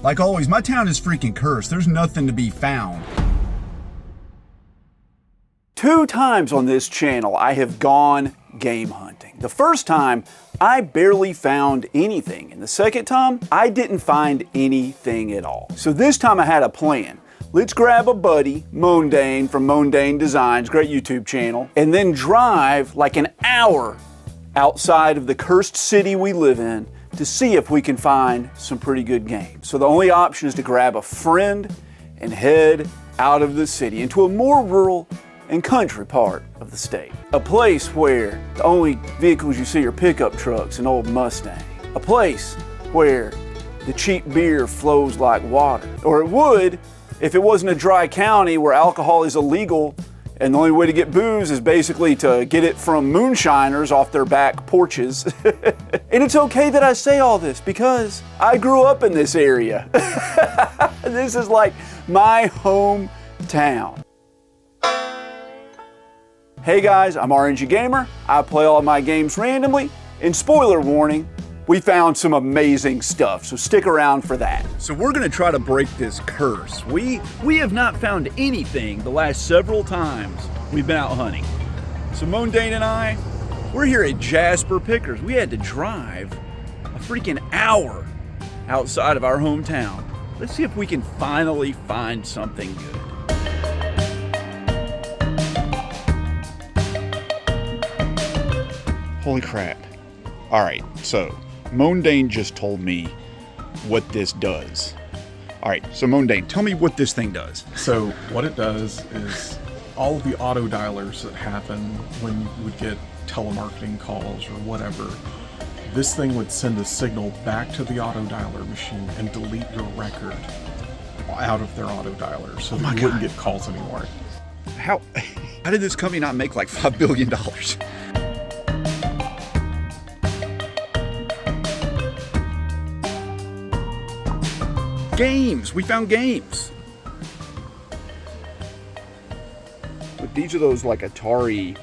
Like always, my town is freaking cursed. There's nothing to be found. 2 times on this channel I have gone game hunting. The first time, I barely found anything. And the second time, I didn't find anything at all. So this time I had a plan. Let's grab a buddy, Mondane from Mondane Designs, great YouTube channel, and then drive like an hour outside of the cursed city we live in to see if we can find some pretty good games. So the only option is to grab a friend and head out of the city into a more rural and country part of the state. A place where the only vehicles you see are pickup trucks and old Mustang. A place where the cheap beer flows like water. Or it would if it wasn't a dry county where alcohol is illegal and the only way to get booze is basically to get it from moonshiners off their back porches. And it's okay that I say all this because I grew up in this area. This is like my hometown. Hey guys, I'm RNG Gamer. I play all my games randomly, and spoiler warning, we found some amazing stuff, so stick around for that. So we're gonna try to break this curse. We have not found anything the last several times we've been out hunting. So Mondane and I, we're here at Jasper Pickers. We had to drive a freaking hour outside of our hometown. Let's see if we can finally find something good. Holy crap. All right, so Mondane just told me what this does. All right, so Mondane, tell me what this thing does. So what it does is all of the auto dialers that happen when you would get telemarketing calls or whatever, this thing would send a signal back to the auto dialer machine and delete your record out of their auto dialer so that you wouldn't get calls anymore. How did this company not make like $5 billion? Games! We found games! But these are those like Atari,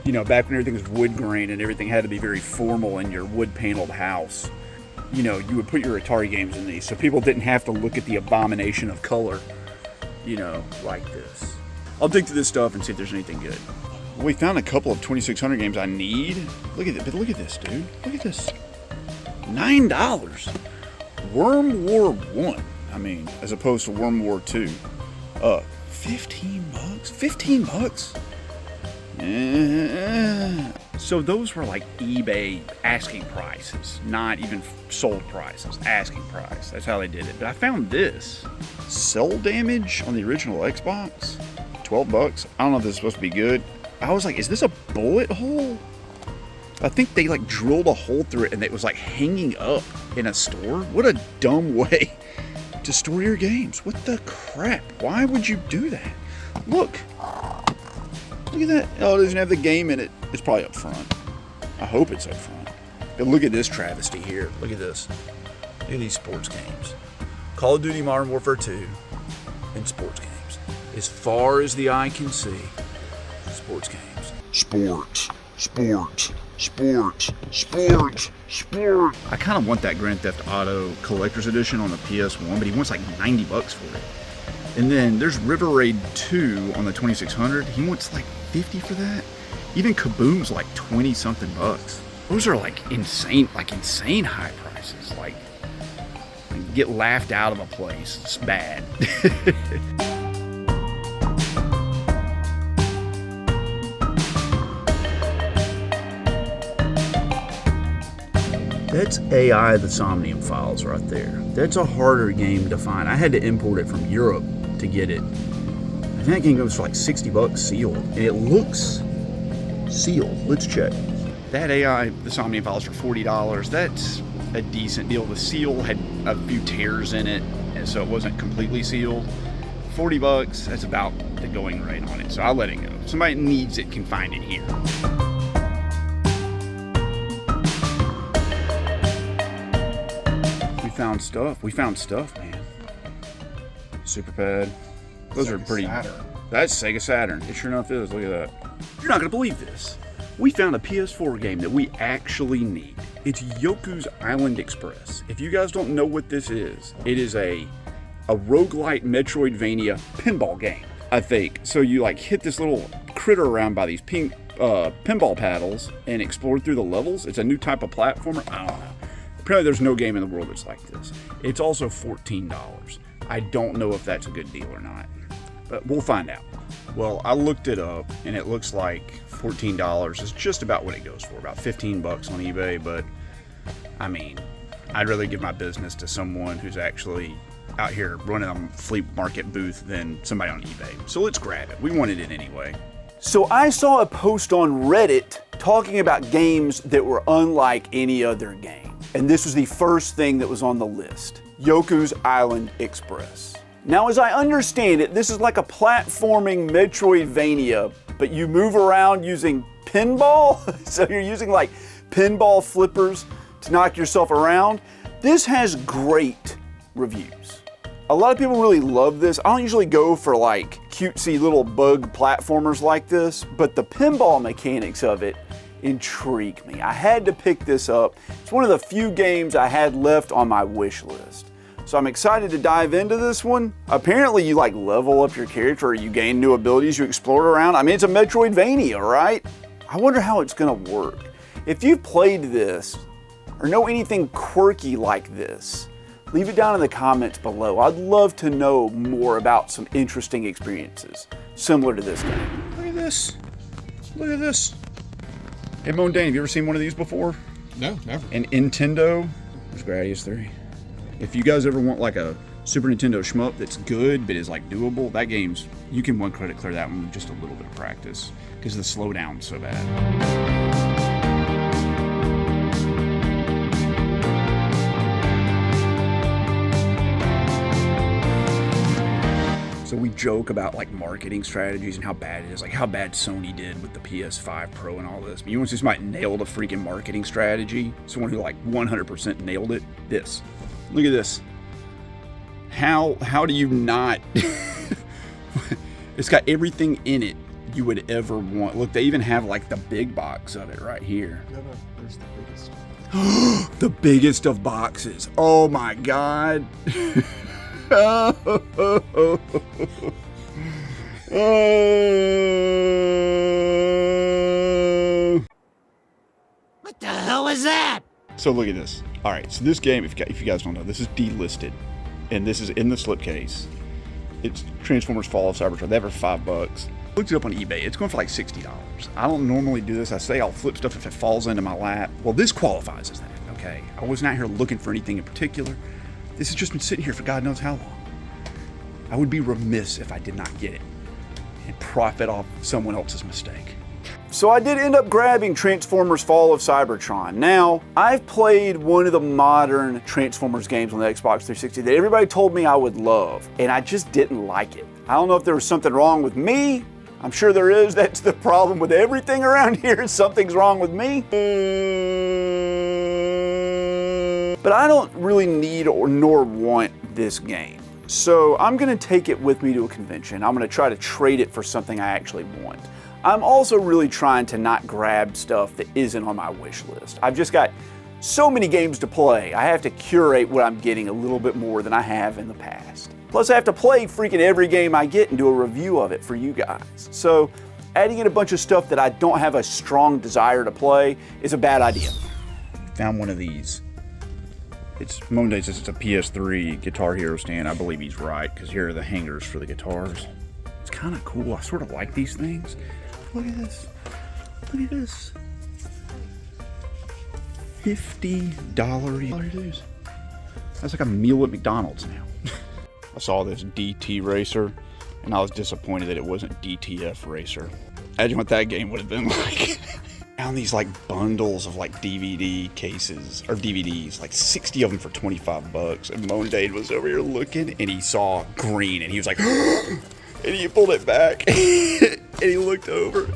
you know, back when everything was wood grain and everything had to be very formal in your wood paneled house. You know, you would put your Atari games in these so people didn't have to look at the abomination of color, you know, like this. I'll dig through this stuff and see if there's anything good. We found a couple of 2600 games I need. Look at it, but look at this, dude. Look at this. $9. Worm War 1, I mean, as opposed to Worm War 2. 15 bucks? 15 bucks? So those were like eBay asking prices, not even sold prices, asking price. That's how they did it. But I found this. Cell damage on the original Xbox, 12 bucks. I don't know if this is supposed to be good. I was like, is this a bullet hole? I think they like drilled a hole through it and it was like hanging up in a store. What a dumb way to store your games. What the crap? Why would you do that? Look. Look at that. Oh, it doesn't have the game in it. It's probably up front. I hope it's up front. But look at this travesty here. Look at this. Look at these sports games. Call of Duty Modern Warfare 2 and sports games. As far as the eye can see, sports games. Sports. Sports. Sports. Sports. Sports. I kind of want that Grand Theft Auto Collector's Edition on the PS1, but he wants like 90 bucks for it. And then there's River Raid 2 on the 2600. He wants like 50 for that. Even Kaboom's like 20 something bucks. Those are like insane high prices. Like get laughed out of a place. It's bad. That's AI the Somnium Files right there. That's a harder game to find. I had to import it from Europe to get it. I think that game goes for like 60 bucks sealed. And it looks sealed. Let's check. That AI the Somnium Files for $40. That's a decent deal. The seal had a few tears in it, and so it wasn't completely sealed. 40 bucks, that's about the going rate on it. So I'll let it go. If somebody needs it can find it here. We found stuff, man. Super Pad. Those are pretty. Saturn. That's Sega Saturn. It sure enough is. Look at that. You're not gonna believe this. We found a PS4 game that we actually need. It's Yoku's Island Express. If you guys don't know what this is, it is a roguelite Metroidvania pinball game, I think. So you like hit this little critter around by these pink pinball paddles and explore through the levels. It's a new type of platformer. I don't know. Apparently there's no game in the world that's like this. It's also $14. I don't know if that's a good deal or not, but we'll find out. Well, I looked it up and it looks like $14 is just about what it goes for, about 15 bucks on eBay. But I mean, I'd rather give my business to someone who's actually out here running a flea market booth than somebody on eBay. So let's grab it. We wanted it anyway. So I saw a post on Reddit talking about games that were unlike any other game. And this was the first thing that was on the list, Yoku's Island Express. Now, as I understand it, this is like a platforming Metroidvania, but you move around using pinball. So you're using like pinball flippers to knock yourself around. This has great reviews. A lot of people really love this. I don't usually go for like cutesy little bug platformers like this, but the pinball mechanics of it intrigue me. I had to pick this up. It's one of the few games I had left on my wish list. So I'm excited to dive into this one. Apparently you like level up your character, or you gain new abilities, you explore around. I mean, it's a Metroidvania, right? I wonder how it's gonna work. If you've played this or know anything quirky like this, leave it down in the comments below. I'd love to know more about some interesting experiences similar to this game. Look at this. Look at this. Hey, Mo and Danny, have you ever seen one of these before? No, never. An Nintendo. There's Gradius 3. If you guys ever want like a Super Nintendo shmup that's good but is like doable, that game's, you can one credit clear that one with just a little bit of practice because the slowdown's so bad. So we joke about like marketing strategies and how bad it is, like how bad Sony did with the PS5 Pro and all this. But you want to see somebody nailed a freaking marketing strategy? Someone who like 100% nailed it? This. Look at this. How do you not? It's got everything in it you would ever want. Look, they even have like the big box of it right here. No, there's the biggest. The biggest of boxes. Oh my God. What the hell is that? So look at this. All right, so this game, if you guys don't know, this is delisted, and this is in the slipcase. It's Transformers Fall of Cybertron. They have it for $5. Looked it up on eBay. It's going for like $60. I don't normally do this. I say I'll flip stuff if it falls into my lap. Well, this qualifies as that, okay? I wasn't out here looking for anything in particular. This has just been sitting here for God knows how long. I would be remiss if I did not get it and profit off someone else's mistake. So I did end up grabbing Transformers Fall of Cybertron. Now, I've played one of the modern Transformers games on the Xbox 360 that everybody told me I would love, and I just didn't like it. I don't know if there was something wrong with me. I'm sure there is. That's the problem with everything around here. Something's wrong with me. But I don't really need or nor want this game. So I'm gonna take it with me to a convention. I'm gonna try to trade it for something I actually want. I'm also really trying to not grab stuff that isn't on my wish list. I've just got so many games to play. I have to curate what I'm getting a little bit more than I have in the past. Plus I have to play freaking every game I get and do a review of it for you guys. So adding in a bunch of stuff that I don't have a strong desire to play is a bad idea. Found one of these. It's Monday says it's a PS3 Guitar Hero stand. I believe he's right, because here are the hangers for the guitars. It's kind of cool. I sort of like these things. Look at this. Look at this. $50. That's like a meal at McDonald's now. I saw this DT Racer, and I was disappointed that it wasn't DTF Racer. Imagine what that game would have been like. Found these like bundles of like DVD cases or DVDs, like 60 of them for $25. And Mondade was over here looking, and he saw green, and he was like, and he pulled it back, and he looked over,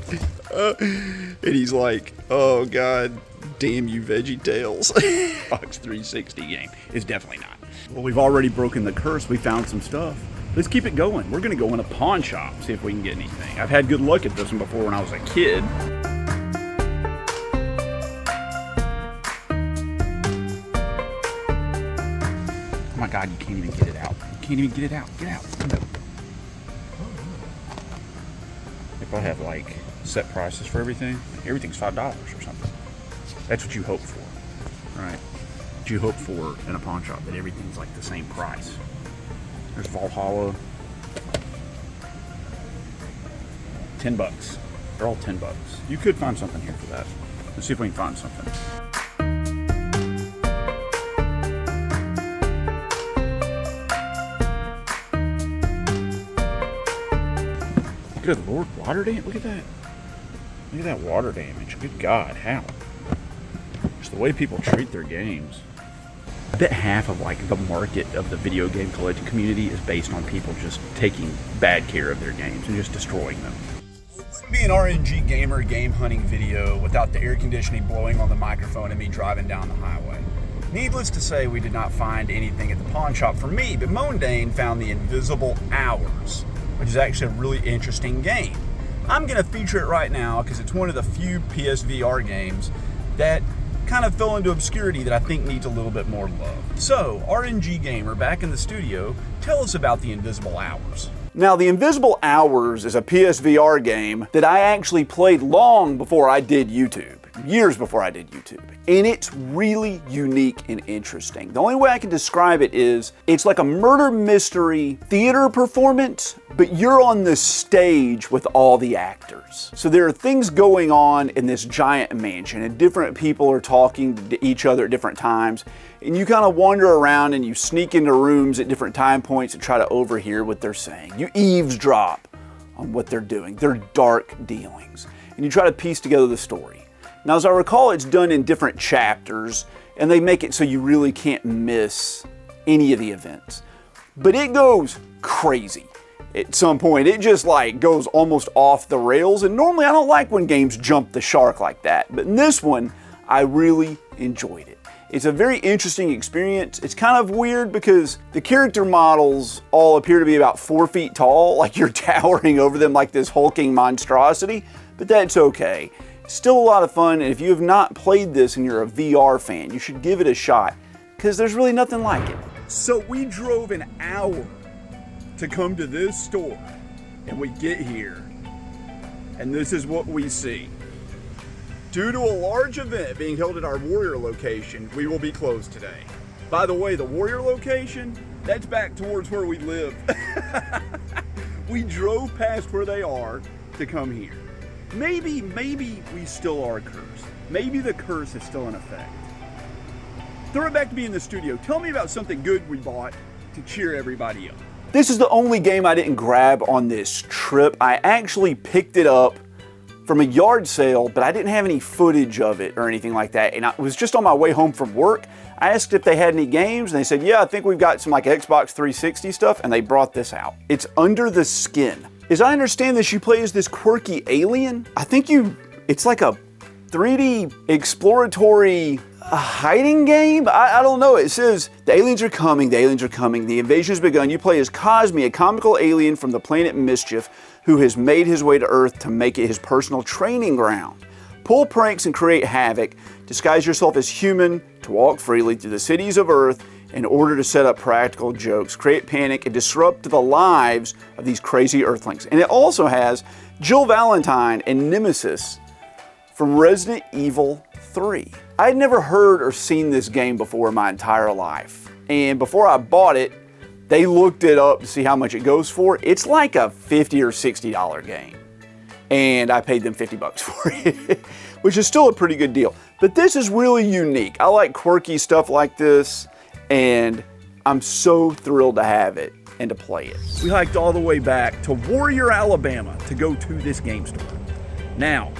and he's like, "Oh God, damn you, Veggie Tales!" Xbox 360 game. It's definitely not. Well, we've already broken the curse. We found some stuff. Let's keep it going. We're gonna go in a pawn shop, see if we can get anything. I've had good luck at this one before when I was a kid. God, you can't even get it out. You can't even get it out. Get out. No. They probably have like set prices for everything. Everything's $5 or something. That's what you hope for, right? What you hope for in a pawn shop, that everything's like the same price. There's Valhalla. $10. They're all $10. You could find something here for that. Let's see if we can find something. Good Lord, water damage? Look at that. Look at that water damage. Good God, how? Just the way people treat their games. I bet half of like the market of the video game collecting community is based on people just taking bad care of their games and just destroying them. It wouldn't be an RNG Gamer game hunting video without the air conditioning blowing on the microphone and me driving down the highway. Needless to say, we did not find anything at the pawn shop for me, but Mondane found the Invisible Hours, which is actually a really interesting game. I'm going to feature it right now because it's one of the few PSVR games that kind of fell into obscurity that I think needs a little bit more love. So, RNG Gamer, back in the studio, tell us about the Invisible Hours. Now, the Invisible Hours is a PSVR game that I actually played long before I did YouTube. Years before I did YouTube. And it's really unique and interesting. The only way I can describe it is, it's like a murder mystery theater performance, but you're on the stage with all the actors. So there are things going on in this giant mansion, and different people are talking to each other at different times. And you kind of wander around and you sneak into rooms at different time points and try to overhear what they're saying. You eavesdrop on what they're doing, their dark dealings. And you try to piece together the story. Now, as I recall, it's done in different chapters, and they make it so you really can't miss any of the events. But it goes crazy. At some point, it just like goes almost off the rails, and normally I don't like when games jump the shark like that, but in this one, I really enjoyed it. It's a very interesting experience. It's kind of weird because the character models all appear to be about 4 feet tall, like you're towering over them like this hulking monstrosity, but that's okay. Still a lot of fun, and if you have not played this and you're a VR fan, you should give it a shot, because there's really nothing like it. So we drove an hour to come to this store, and we get here, and this is what we see. Due to a large event being held at our Warrior location, we will be closed today. By the way, the Warrior location, that's back towards where we live. We drove past where they are to come here. Maybe we still are cursed. Maybe the curse is still in effect. Throw it back to me in the studio. Tell me about something good we bought to cheer everybody up. This is the only game I didn't grab on this trip. I actually picked it up from a yard sale, but I didn't have any footage of it or anything like that. And I was just on my way home from work. I asked if they had any games, and they said, yeah, I think we've got some like Xbox 360 stuff, and they brought this out. It's Under the Skin. As I understand this, you play as this quirky alien. I think it's like a 3D exploratory hiding game? I don't know. It says, the aliens are coming, the invasion has begun. You play as Cosme, a comical alien from the planet Mischief, who has made his way to Earth to make it his personal training ground. Pull pranks and create havoc. Disguise yourself as human to walk freely through the cities of Earth in order to set up practical jokes, create panic, and disrupt the lives of these crazy Earthlings. And it also has Jill Valentine and Nemesis from Resident Evil 3. I'd never heard or seen this game before in my entire life. And before I bought it, they looked it up to see how much it goes for. It's like a $50 or $60 game. And I paid them $50 for it, which is still a pretty good deal. But this is really unique. I like quirky stuff like this, and I'm so thrilled to have it and to play it. We hiked all the way back to Warrior, Alabama to go to this game store. Now,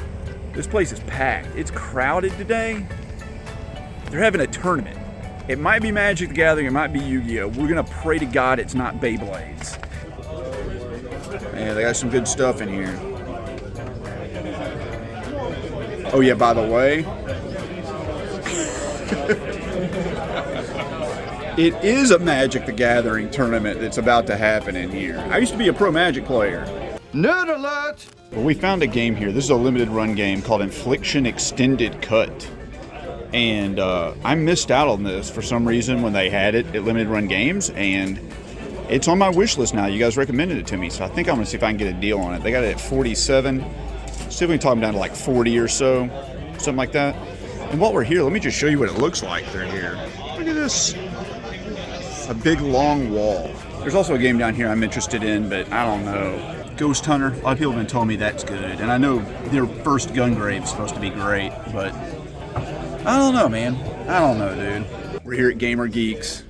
this place is packed. It's crowded today. They're having a tournament. It might be Magic the Gathering, it might be Yu-Gi-Oh! We're gonna pray to God it's not Beyblades. Yeah, they got some good stuff in here. Oh yeah, by the way, it is a Magic the Gathering tournament that's about to happen in here. I used to be a pro Magic player. Nerd alert! Well, we found a game here. This is a limited run game called Infliction Extended Cut. and I missed out on this for some reason when they had it at Limited Run Games, and it's on my wish list now. You guys recommended it to me, so I think I'm gonna see if I can get a deal on it. They got it at 47. See if we can talk them down to like 40 or so, something like that. And while we're here, let me just show you what it looks like through here. Look at this. A big long wall. There's also a game down here I'm interested in, but I don't know. Ghost Hunter. A lot of people have been telling me that's good, and I know their first Gungrave is supposed to be great, but I don't know, man. I don't know, dude. We're here at Gamer Geeks.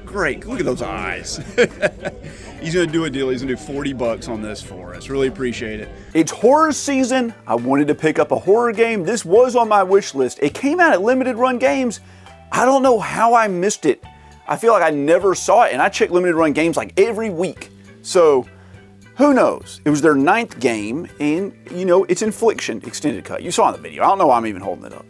Great. Look at those eyes. He's going to do a deal. He's going to do $40 on this for us. Really appreciate it. It's horror season. I wanted to pick up a horror game. This was on my wish list. It came out at Limited Run Games. I don't know how I missed it. I feel like I never saw it, and I check Limited Run Games like every week. So, who knows? It was their 9th game, and, you know, it's Infliction Extended Cut. You saw in the video. I don't know why I'm even holding it up.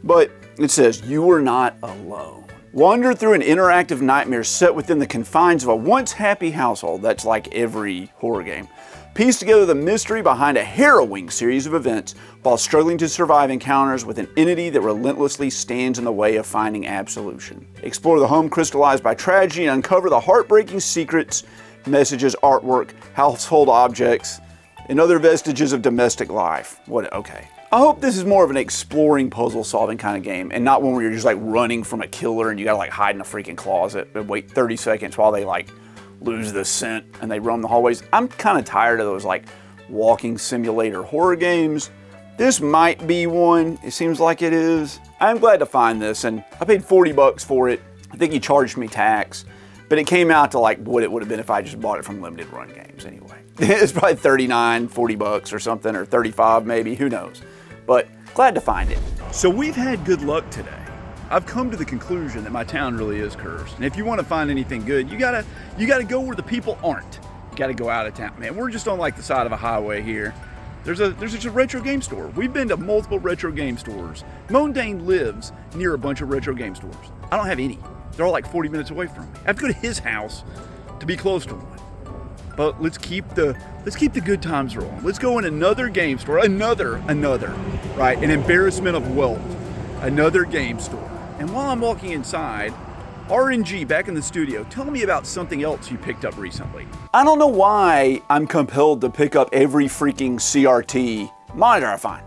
But it says, "You are not alone. Wander through an interactive nightmare set within the confines of a once happy household." That's like every horror game. "Piece together the mystery behind a harrowing series of events while struggling to survive encounters with an entity that relentlessly stands in the way of finding absolution. Explore the home crystallized by tragedy and uncover the heartbreaking secrets, messages, artwork, household objects, and other vestiges of domestic life." Okay. I hope this is more of an exploring puzzle solving kind of game and not one where you're just like running from a killer and you gotta like hide in a freaking closet and wait 30 seconds while they like lose the scent and they roam the hallways. I'm kind of tired of those like walking simulator horror games. This might be one. It seems like it is. I'm glad to find this, and I paid $40 for it. I think he charged me tax, but it came out to like what it would have been if I just bought it from Limited Run Games anyway. It's probably $39, $40 or something, or $35 maybe, who knows. But glad to find it. So we've had good luck today. I've come to the conclusion that my town really is cursed. And if you want to find anything good, you gotta go where the people aren't. You gotta go out of town. Man, we're just on like the side of a highway here. There's just a retro game store. We've been to multiple retro game stores. Mondane lives near a bunch of retro game stores. I don't have any. They're all like 40 minutes away from me. I have to go to his house to be close to one. But let's keep the good times rolling. Let's go in another game store, another, right? An embarrassment of wealth, another game store. And while I'm walking inside, RNG back in the studio, tell me about something else you picked up recently. I don't know why I'm compelled to pick up every freaking CRT monitor I find.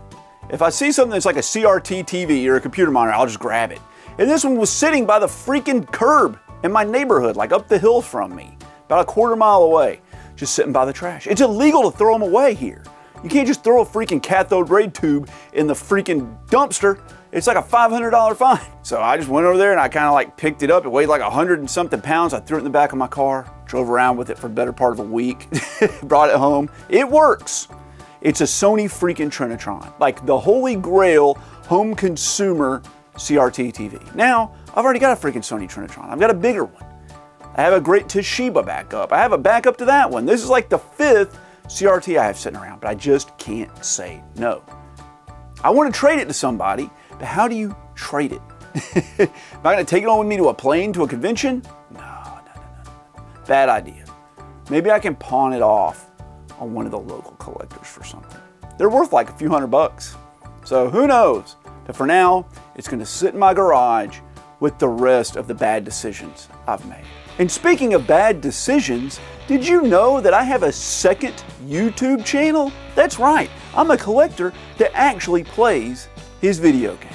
If I see something that's like a CRT TV or a computer monitor, I'll just grab it. And this one was sitting by the freaking curb in my neighborhood, like up the hill from me, about a quarter mile away. Just sitting by the trash. It's illegal to throw them away here. You can't just throw a freaking cathode ray tube in the freaking dumpster. It's like a $500 fine. So I just went over there and I kind of like picked it up. It weighed like 100 and something pounds. I threw it in the back of my car, drove around with it for the better part of a week, brought it home. It works. It's a Sony freaking Trinitron, like the holy grail home consumer CRT TV. Now, I've already got a freaking Sony Trinitron. I've got a bigger one. I have a great Toshiba backup. I have a backup to that one. This is like the 5th CRT I have sitting around, but I just can't say no. I want to trade it to somebody, but how do you trade it? Am I going to take it on with me to a plane, to a convention? No. Bad idea. Maybe I can pawn it off on one of the local collectors for something. They're worth like a few $100. So who knows? But for now, it's going to sit in my garage with the rest of the bad decisions I've made. And speaking of bad decisions, did you know that I have a second YouTube channel? That's right, I'm a collector that actually plays his video games.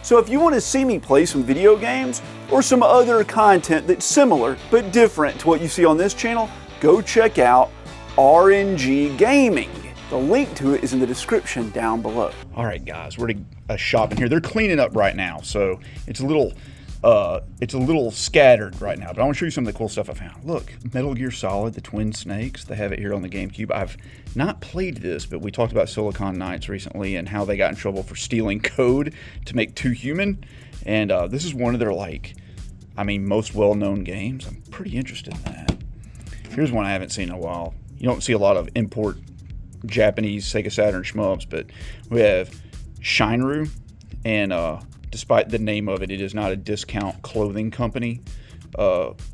So if you want to see me play some video games or some other content that's similar but different to what you see on this channel, go check out RNG Gaming. The link to it is in the description down below. All right, guys, we're at a shop in here. They're cleaning up right now, so it's a little scattered right now, but I want to show you some of the cool stuff I found. Look, Metal Gear Solid, the Twin Snakes. They have it here on the GameCube. I've not played this, but we talked about Silicon Knights recently and how they got in trouble for stealing code to make 2 Human. And this is one of their, most well-known games. I'm pretty interested in that. Here's one I haven't seen in a while. You don't see a lot of import Japanese Sega Saturn shmups, but we have Shinru, and despite the name of it, it is not a discount clothing company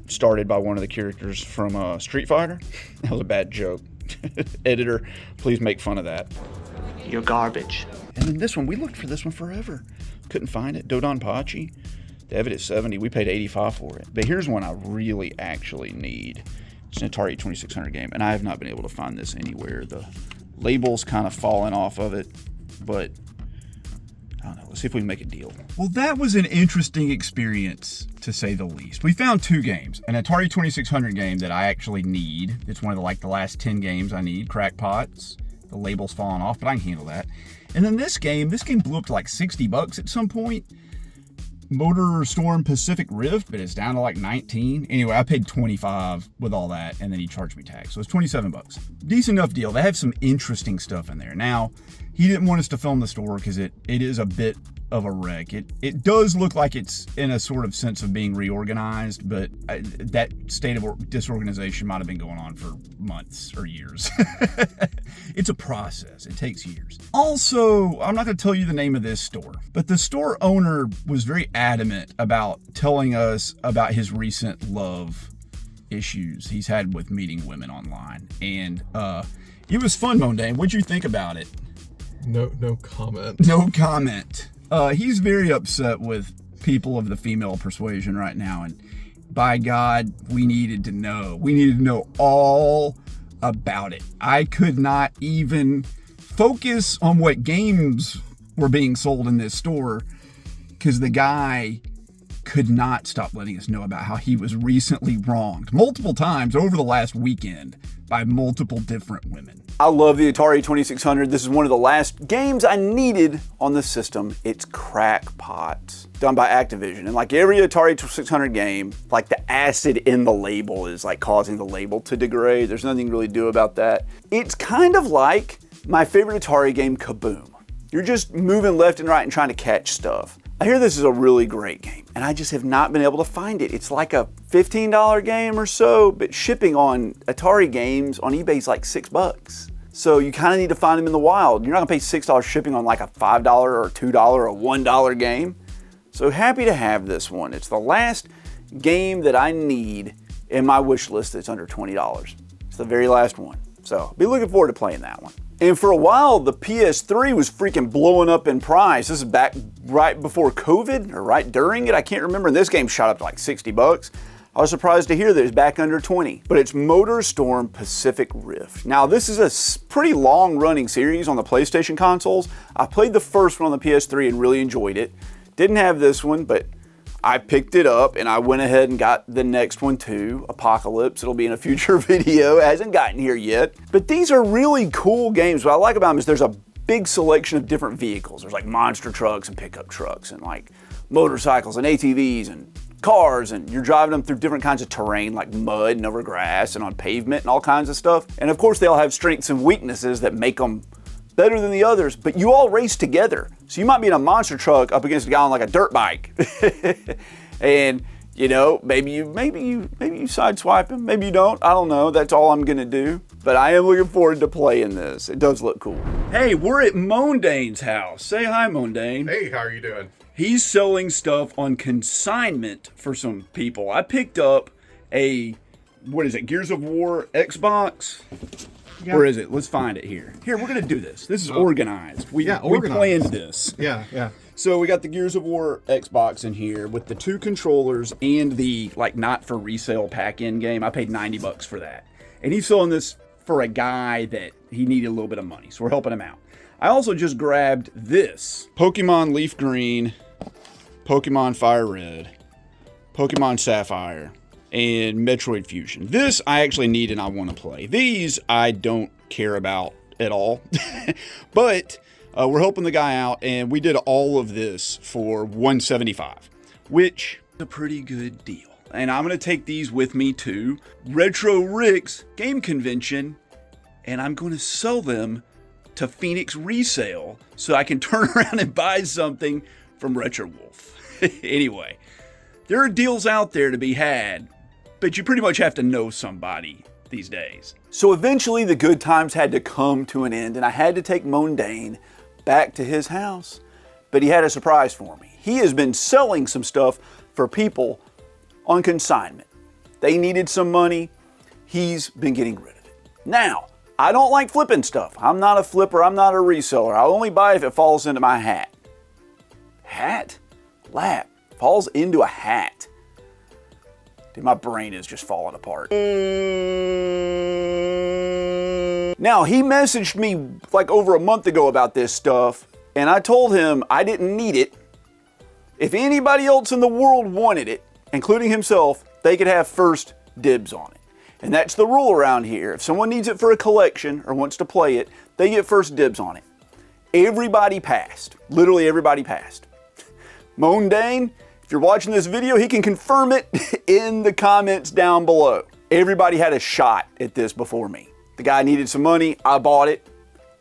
started by one of the characters from Street Fighter. That was a bad joke. Editor, please make fun of that. You're garbage. And then this one, we looked for this one forever. Couldn't find it. Dodonpachi. They have it at 70. We paid 85 for it. But here's one I really actually need. It's an Atari 2600 game, and I have not been able to find this anywhere. The label's kind of falling off of it, but I don't know. Let's see if we can make a deal. Well, that was an interesting experience, to say the least. We found two games. An Atari 2600 game that I actually need. It's one of the last 10 games I need. Crackpots. The label's falling off, but I can handle that. And then this game blew up to like $60 at some point. Motor Storm Pacific Rift, but it's down to like 19. Anyway, I paid 25 with all that, and then he charged me tax. So it's $27. Decent enough deal. They have some interesting stuff in there. Now, he didn't want us to film the store because it is a bit of a wreck. It does look like it's in a sort of sense of being reorganized, but that state of disorganization might have been going on for months or years. It's a process. It takes years. Also, I'm not going to tell you the name of this store, but the store owner was very adamant about telling us about his recent love issues he's had with meeting women online. And it was fun, Mondane. What'd you think about it? No comment. No comment. He's very upset with people of the female persuasion right now, and by God, we needed to know. We needed to know all about it. I could not even focus on what games were being sold in this store because the guy could not stop letting us know about how he was recently wronged multiple times over the last weekend by multiple different women. I love the Atari 2600. This is one of the last games I needed on the system. It's Crackpots, done by Activision. And like every Atari 2600 game, like the acid in the label is like causing the label to degrade. There's nothing really to do about that. It's kind of like my favorite Atari game, Kaboom. You're just moving left and right and trying to catch stuff. I hear this is a really great game, and I just have not been able to find it. It's like a $15 game or so, but shipping on Atari games on eBay is like $6. So you kind of need to find them in the wild. You're not gonna pay $6 shipping on like a $5 or $2 or $1 game. So happy to have this one. It's the last game that I need in my wish list that's under $20. It's the very last one. So I'll be looking forward to playing that one. And for a while, the PS3 was freaking blowing up in price. This is back right before COVID or right during it. I can't remember. And this game shot up to like $60. I was surprised to hear that it's back under 20, but it's Motor Storm Pacific Rift. Now, this is a pretty long running series on the PlayStation consoles. I played the first one on the PS3 and really enjoyed it. Didn't have this one, but I picked it up and I went ahead and got the next one too, Apocalypse. It'll be in a future video. It hasn't gotten here yet. But these are really cool games. What I like about them is there's a big selection of different vehicles. There's like monster trucks and pickup trucks and like motorcycles and ATVs and cars, and you're driving them through different kinds of terrain like mud and over grass and on pavement and all kinds of stuff. And of course they all have strengths and weaknesses that make them better than the others, but you all race together. So you might be in a monster truck up against a guy on like a dirt bike. And you know, maybe you sideswipe him, maybe you don't. I don't know. That's all I'm gonna do. But I am looking forward to playing this. It does look cool. Hey, we're at Mondane's house. Say hi, Mondane. Hey, how are you doing? He's selling stuff on consignment for some people. I picked up a, what is it, Gears of War Xbox? Yeah. Where is it? Let's find it here. Here, we're going to do this. This is organized. We planned this. Yeah. So we got the Gears of War Xbox in here with the 2 controllers and the like not for resale pack-in game. I paid $90 for that. And he's selling this for a guy that he needed a little bit of money. So we're helping him out. I also just grabbed this. Pokemon Leaf Green, Pokemon Fire Red, Pokemon Sapphire, and Metroid Fusion. This I actually need and I want to play. These I don't care about at all. But we're helping the guy out, and we did all of this for $175, which is a pretty good deal. And I'm going to take these with me to Retro Rick's game convention, and I'm going to sell them to Phoenix Resale so I can turn around and buy something from Retro Wolf. Anyway, there are deals out there to be had, but you pretty much have to know somebody these days. So eventually the good times had to come to an end, and I had to take Mondane back to his house. But he had a surprise for me. He has been selling some stuff for people on consignment. They needed some money. He's been getting rid of it. Now, I don't like flipping stuff. I'm not a flipper, I'm not a reseller. I'll only buy if it falls into my hat. Hat? Lap. Falls into a hat. Dude, my brain is just falling apart. Now, he messaged me like over a month ago about this stuff, and I told him I didn't need it. If anybody else in the world wanted it, including himself, they could have first dibs on it. And that's the rule around here. If someone needs it for a collection or wants to play it, they get first dibs on it. Everybody passed. Literally everybody passed. Mondane, if you're watching this video, he can confirm it in the comments down below. Everybody had a shot at this before me. The guy needed some money, I bought it.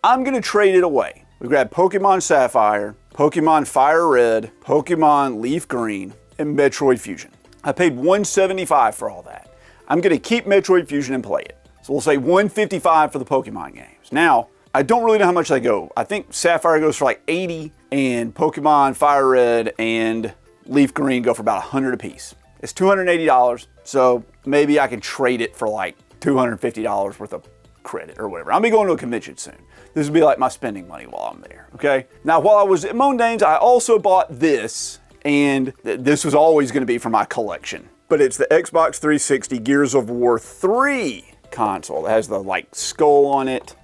I'm gonna trade it away. We grabbed Pokemon Sapphire, Pokemon Fire Red, Pokemon Leaf Green, and Metroid Fusion. I paid $175 for all that. I'm gonna keep Metroid Fusion and play it. So we'll say $155 for the Pokemon games. Now, I don't really know how much they go. I think Sapphire goes for like 80 and Pokemon Fire Red and Leaf Green go for about 100 a piece. It's $280, so maybe I can trade it for like $250 worth of credit or whatever. I'll be going to a convention soon. This will be like my spending money while I'm there, okay? Now, while I was at Mondane's, I also bought this, and this was always gonna be for my collection, but it's the Xbox 360 Gears of War 3 console. It has the like skull on it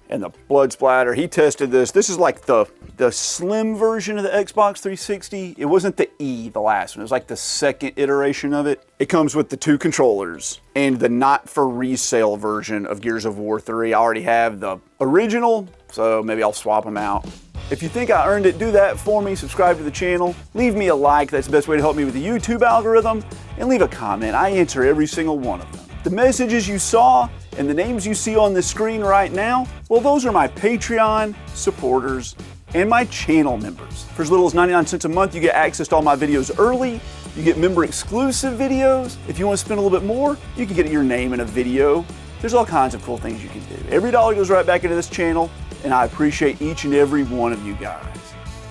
and the blood splatter. He tested this. This is like the slim version of the Xbox 360. It wasn't the E, the last one. It was like the second iteration of it. It comes with the 2 controllers and the not for resale version of Gears of War 3. I already have the original, so maybe I'll swap them out. If you think I earned it, do that for me. Subscribe to the channel. Leave me a like. That's the best way to help me with the YouTube algorithm. And leave a comment. I answer every single one of them. The messages you saw and the names you see on the screen right now, well, those are my Patreon supporters and my channel members. For as little as 99 cents a month, you get access to all my videos early. You get member exclusive videos. If you want to spend a little bit more, you can get your name in a video. There's all kinds of cool things you can do. Every dollar goes right back into this channel, and I appreciate each and every one of you guys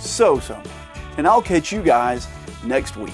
so much. And I'll catch you guys next week.